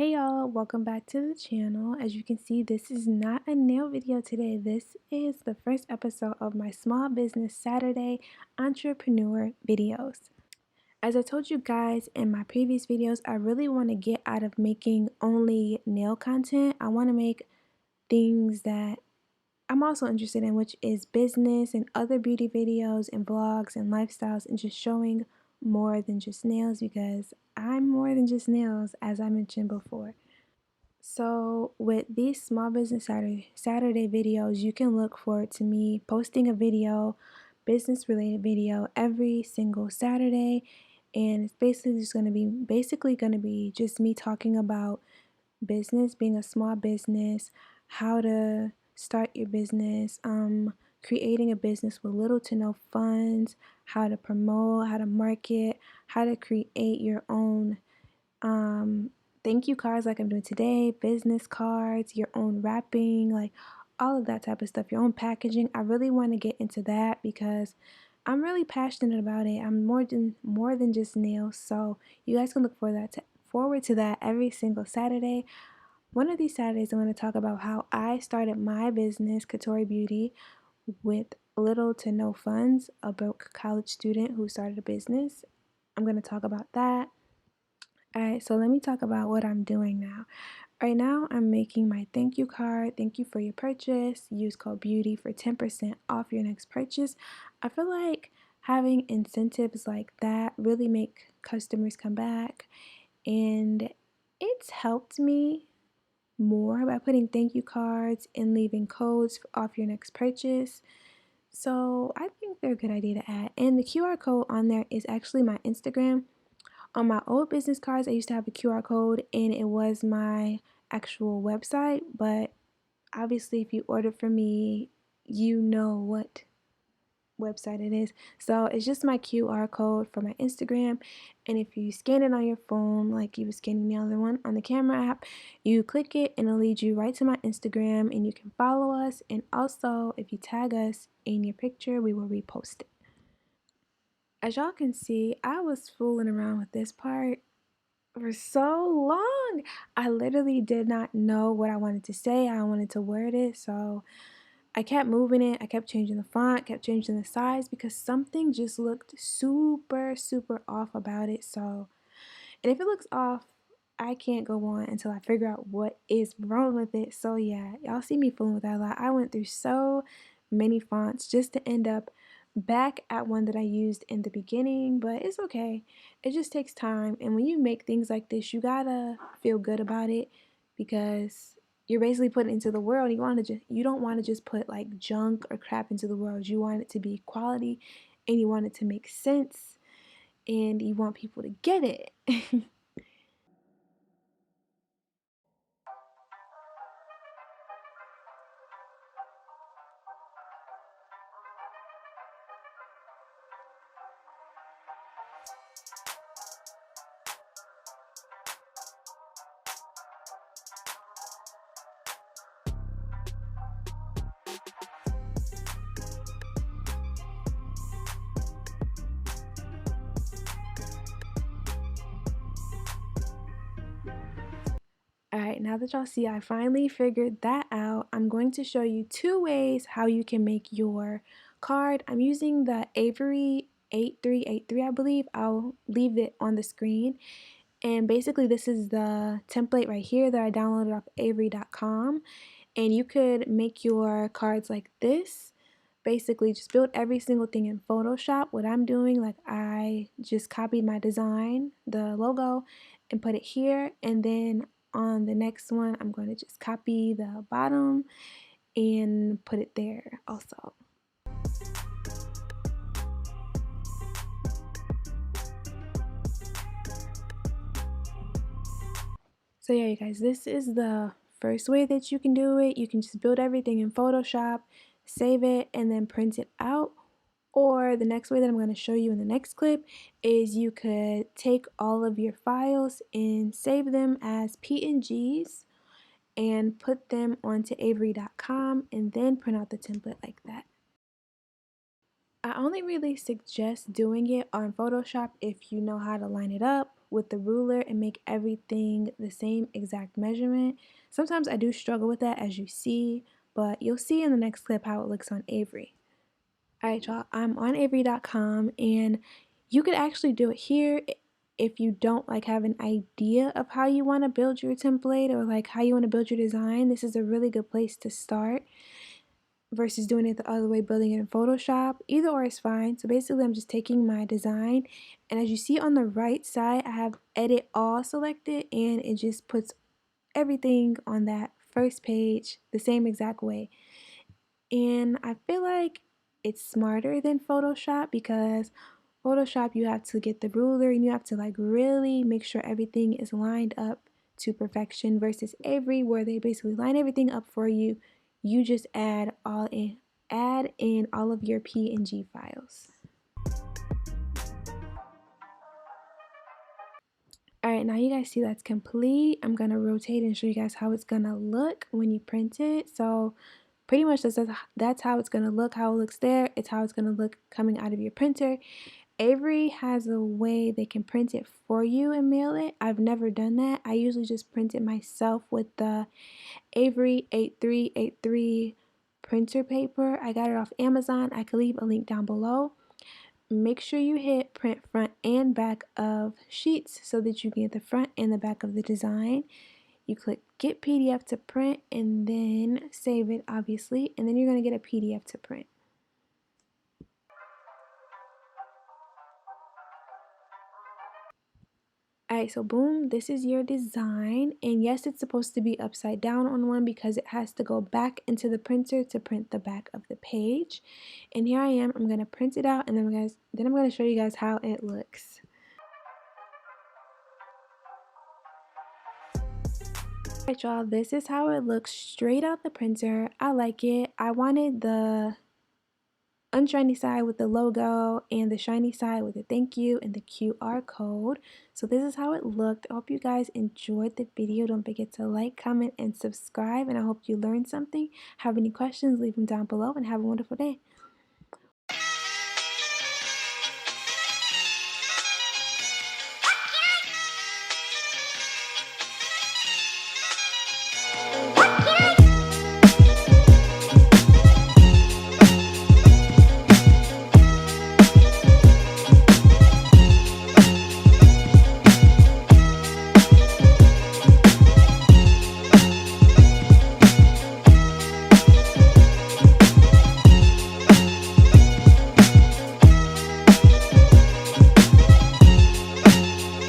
Hey y'all, welcome back to the channel. As you can see, this is not a nail video today. This is the first episode of my Small Business Saturday entrepreneur videos. As I told you guys in my previous videos, I really want to get out of making only nail content. I want to make things that I'm also interested in, which is business and other beauty videos and vlogs and lifestyles and just showing more than just nails because I'm more than just nails, as I mentioned before. So with these Small Business Saturday videos, you can look forward to me posting a video, business related video every single Saturday. And it's basically going to be just me talking about business, being a small business, how to start your business, creating a business with little to no funds, how to promote, how to market, how to create your own thank you cards like I'm doing today, business cards, your own wrapping, like all of that type of stuff, your own packaging. I really want to get into that because I'm really passionate about it. I'm more than just nails. So you guys can look forward to that every single Saturday. One of these Saturdays, I'm going to talk about how I started my business, Katori Beauty, with little to no funds, a broke college student who started a business. I'm going to talk about that. Alright, so let me talk about what I'm doing now. Right now, I'm making my thank you card. Thank you for your purchase. Use code BEAUTY for 10% off your next purchase. I feel like having incentives like that really make customers come back, and it's helped me more by putting thank you cards and leaving codes off your next purchase. So I think they're a good idea to add. And the QR code on there is actually my Instagram. On my old business cards, I used to have a QR code and it was my actual website, but obviously if you order from me, you know what website it is. So it's just my QR code for my Instagram, and if you scan it on your phone like you were scanning the other one on the camera app, you click it and it'll lead you right to my Instagram and you can follow us, and also if you tag us in your picture, we will repost it. As y'all can see, I was fooling around with this part for so long. I literally did not know what I wanted to say, how I wanted to word it, so I kept moving it. I kept changing the font, kept changing the size because something just looked super off about it. So, and if it looks off, I can't go on until I figure out what is wrong with it. So yeah, y'all see me fooling with that a lot. I went through so many fonts just to end up back at one that I used in the beginning, but it's okay. It just takes time, and when you make things like this, you gotta feel good about it because you're basically putting it into the world. You don't want to just put like junk or crap into the world. You want it to be quality, and you want it to make sense, and you want people to get it. Alright, now that y'all see I finally figured that out, I'm going to show you two ways how you can make your card. I'm using the Avery 8383, I believe. I'll leave it on the screen. And basically this is the template right here that I downloaded off avery.com. And you could make your cards like this. Basically just build every single thing in Photoshop. What I'm doing, like I just copied my design, the logo, and put it here, and then on the next one I'm going to just copy the bottom and put it there also. So yeah, you guys, this is the first way that you can do it. You can just build everything in Photoshop, save it, and then print it out. Or the next way that I'm going to show you in the next clip is you could take all of your files and save them as PNGs and put them onto avery.com and then print out the template like that. I only really suggest doing it on Photoshop if you know how to line it up with the ruler and make everything the same exact measurement. Sometimes I do struggle with that, as you see, but you'll see in the next clip how it looks on Avery. Alright y'all, I'm on Avery.com and you could actually do it here if you don't like have an idea of how you want to build your template or like how you want to build your design. This is a really good place to start versus doing it the other way, building it in Photoshop. Either or is fine. So basically I'm just taking my design, and as you see on the right side, I have edit all selected, and it just puts everything on that first page the same exact way. And I feel like it's smarter than Photoshop because Photoshop, you have to get the ruler and you have to like really make sure everything is lined up to perfection, versus Avery where they basically line everything up for you. You just add in all of your PNG files. Alright, now you guys see that's complete. I'm gonna rotate and show you guys how it's gonna look when you print it. So pretty much that's how it's gonna look. How it looks there, it's how it's gonna look coming out of your printer. Avery has a way they can print it for you and mail it. I've never done that. I usually just print it myself with the Avery 8383 printer paper. I got it off Amazon. I can leave a link down below. Make sure you hit print front and back of sheets so that you can get the front and the back of the design. You click get PDF to print and then save it, obviously, and then you're going to get a PDF to print. Alright, so boom, this is your design, and yes, it's supposed to be upside down on one because it has to go back into the printer to print the back of the page. And here I am, I'm gonna print it out, and then I'm gonna show you guys how it looks. Alright y'all, this is how it looks straight out the printer. I like it. I wanted the unshiny side with the logo and the shiny side with the thank you and the QR code. So this is how it looked. I hope you guys enjoyed the video. Don't forget to like, comment, and subscribe, and I hope you learned something. Have any questions, leave them down below, and have a wonderful day.